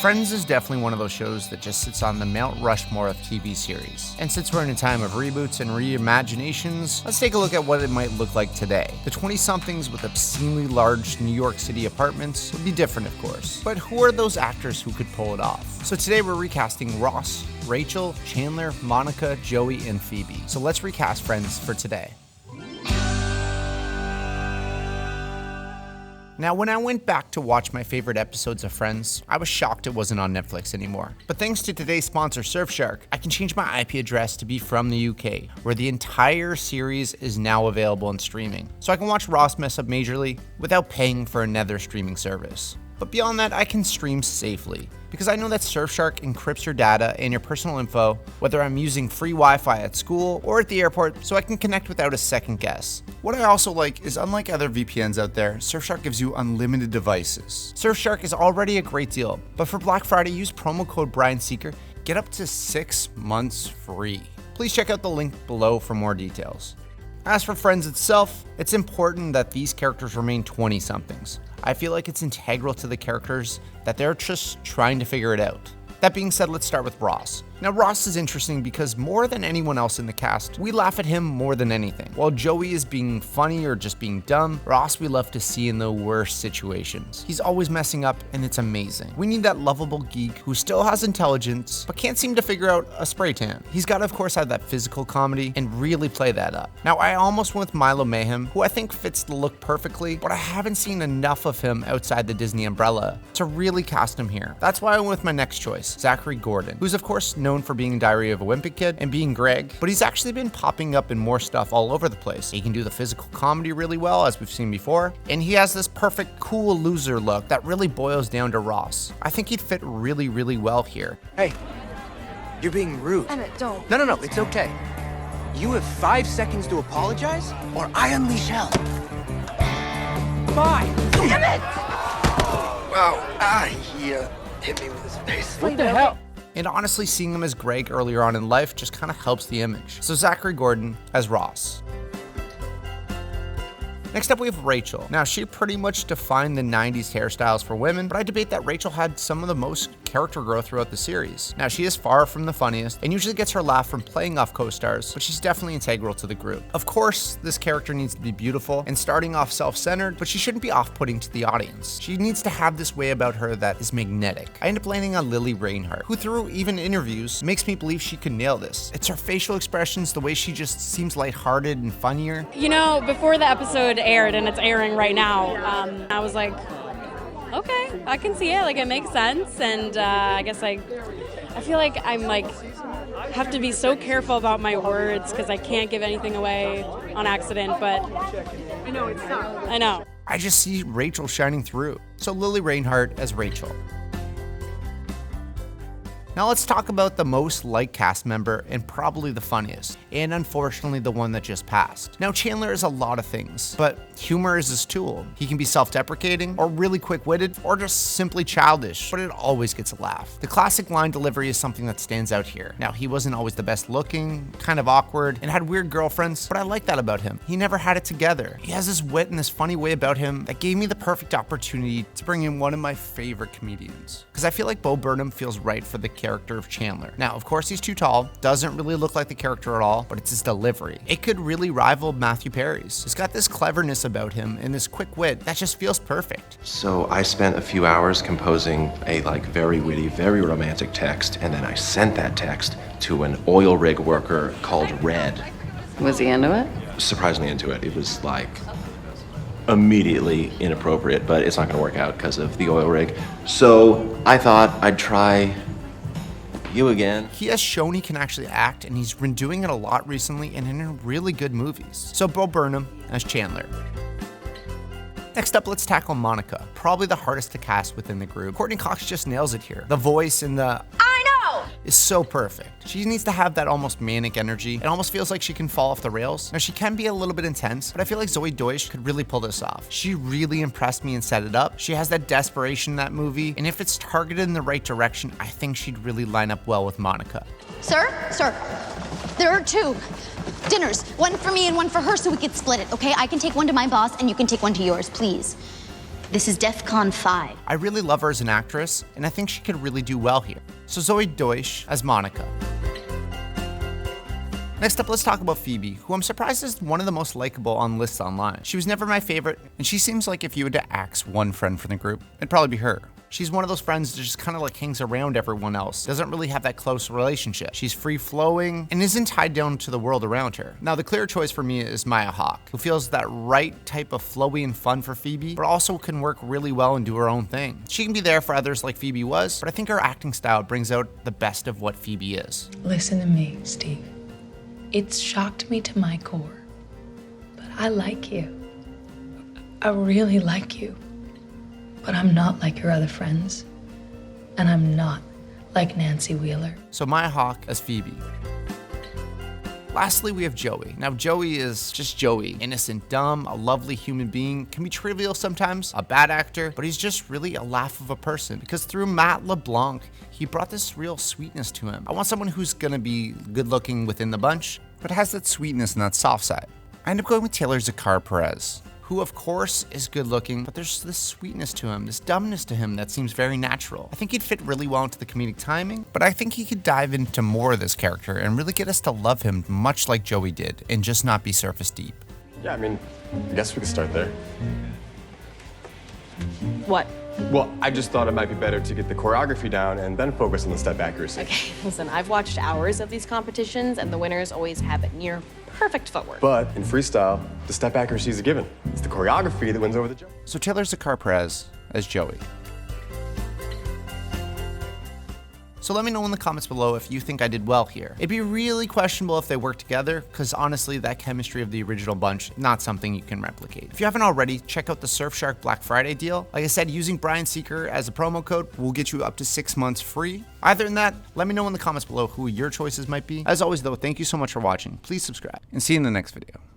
Friends is definitely one of those shows that just sits on the Mount Rushmore of TV series. And since we're in a time of reboots and reimaginations, let's take a look at what it might look like today. The 20-somethings with obscenely large New York City apartments would be different, of course. But who are those actors who could pull it off? So today we're recasting Ross, Rachel, Chandler, Monica, Joey, and Phoebe. So let's recast Friends for today. Now, when I went back to watch my favorite episodes of Friends, I was shocked it wasn't on Netflix anymore. But thanks to today's sponsor, Surfshark, I can change my IP address to be from the UK, where the entire series is now available in streaming. So I can watch Ross mess up majorly without paying for another streaming service. But beyond that, I can stream safely, because I know that Surfshark encrypts your data and your personal info, whether I'm using free Wi-Fi at school or at the airport, so I can connect without a second guess. What I also like is, unlike other VPNs out there, Surfshark gives you unlimited devices. Surfshark is already a great deal, but for Black Friday, use promo code BrianSeeker, get up to 6 months free. Please check out the link below for more details. As for Friends itself, it's important that these characters remain 20-somethings. I feel like it's integral to the characters that they're just trying to figure it out. That being said, let's start with Ross. Now, Ross is interesting because more than anyone else in the cast, we laugh at him more than anything. While Joey is being funny or just being dumb, Ross we love to see in the worst situations. He's always messing up, and it's amazing. We need that lovable geek who still has intelligence, but can't seem to figure out a spray tan. He's got to, of course, have that physical comedy and really play that up. Now, I almost went with Milo Mayhem, who I think fits the look perfectly, but I haven't seen enough of him outside the Disney umbrella to really cast him here. That's why I went with my next choice, Zachary Gordon, who's of course known for being Diary of a Wimpy Kid and being Greg, but he's actually been popping up in more stuff all over the place. He can do the physical comedy really well, as we've seen before, and he has this perfect cool loser look that really boils down to Ross. I think he'd fit really, really well here. Hey, you're being rude. Emmett, don't. No, it's okay. You have 5 seconds to apologize, or I unleash hell. 5! Emmett! Wow, he hit me with his face. What the hell? And honestly, seeing him as Greg earlier on in life just kind of helps the image. So Zachary Gordon as Ross. Next up, we have Rachel. Now, she pretty much defined the 90s hairstyles for women, but I debate that Rachel had some of the most character growth throughout the series. Now, she is far from the funniest and usually gets her laugh from playing off co-stars, but she's definitely integral to the group. Of course, this character needs to be beautiful and starting off self-centered, but she shouldn't be off-putting to the audience. She needs to have this way about her that is magnetic. I end up landing on Lily Reinhart, who through even interviews makes me believe she could nail this. It's her facial expressions, the way she just seems lighthearted and funnier. You know, before the episode aired, and it's airing right now, I was like, okay, I can see it, like it makes sense, and I guess I feel like I'm like, have to be so careful about my words because I can't give anything away on accident, but I know it's not. I know. I just see Rachel shining through. So Lily Reinhart as Rachel. Now let's talk about the most liked cast member and probably the funniest, and unfortunately the one that just passed. Now Chandler is a lot of things, but humor is his tool. He can be self-deprecating, or really quick-witted, or just simply childish, but it always gets a laugh. The classic line delivery is something that stands out here. Now he wasn't always the best looking, kind of awkward, and had weird girlfriends, but I like that about him. He never had it together. He has this wit and this funny way about him that gave me the perfect opportunity to bring in one of my favorite comedians. Because I feel like Bo Burnham feels right for the character of Chandler. Now, of course, he's too tall, doesn't really look like the character at all, but it's his delivery. It could really rival Matthew Perry's. He's got this cleverness about him and this quick wit that just feels perfect. So I spent a few hours composing a very witty, very romantic text, and then I sent that text to an oil rig worker called Red. Was he into it? Surprisingly into it. It was immediately inappropriate, but it's not gonna work out because of the oil rig. So I thought I'd try you again. He has shown he can actually act, and he's been doing it a lot recently and in really good movies. So Bo Burnham as Chandler. Next up, let's tackle Monica, probably the hardest to cast within the group. Courtney Cox just nails it here. The voice and the I know! is so perfect. She needs to have that almost manic energy. It almost feels like she can fall off the rails. Now, she can be a little bit intense, but I feel like Zoe Deutsch could really pull this off. She really impressed me and set it up. She has that desperation in that movie, and if it's targeted in the right direction, I think she'd really line up well with Monica. Sir, there are 2 dinners, one for me and one for her, so we could split it, okay? I can take one to my boss and you can take one to yours, please. This is DEF CON 5. I really love her as an actress, and I think she could really do well here. So Zoe Deutsch as Monica. Next up, let's talk about Phoebe, who I'm surprised is one of the most likable on lists online. She was never my favorite, and she seems like if you had to axe one friend from the group, it'd probably be her. She's one of those friends that just kind of like hangs around everyone else, doesn't really have that close relationship. She's free-flowing and isn't tied down to the world around her. Now, the clear choice for me is Maya Hawke, who feels that right type of flowy and fun for Phoebe, but also can work really well and do her own thing. She can be there for others like Phoebe was, but I think her acting style brings out the best of what Phoebe is. Listen to me, Steve. It's shocked me to my core, but I like you. I really like you. But I'm not like your other friends, and I'm not like Nancy Wheeler. So Maya Hawke as Phoebe. Lastly, we have Joey. Now, Joey is just Joey. Innocent, dumb, a lovely human being, can be trivial sometimes, a bad actor, but he's just really a laugh of a person. Because through Matt LeBlanc, he brought this real sweetness to him. I want someone who's gonna be good looking within the bunch, but has that sweetness and that soft side. I end up going with Taylor Zakar Perez, who of course is good looking, but there's this sweetness to him, this dumbness to him that seems very natural. I think he'd fit really well into the comedic timing, but I think he could dive into more of this character and really get us to love him much like Joey did, and just not be surface deep. Yeah, I mean, I guess we could start there. What? Well, I just thought it might be better to get the choreography down and then focus on the step accuracy. Okay, listen, I've watched hours of these competitions, and the winners always have near perfect footwork. But in freestyle, the step accuracy is a given. It's the choreography that wins over the jump. So Taylor Zakar Perez as Joey. So let me know in the comments below if you think I did well here. It'd be really questionable if they work together, because honestly, that chemistry of the original bunch, not something you can replicate. If you haven't already, check out the Surfshark Black Friday deal. Like I said, using Brian Seeker as a promo code will get you up to 6 months free. Other than that, let me know in the comments below who your choices might be. As always though, thank you so much for watching. Please subscribe, and see you in the next video.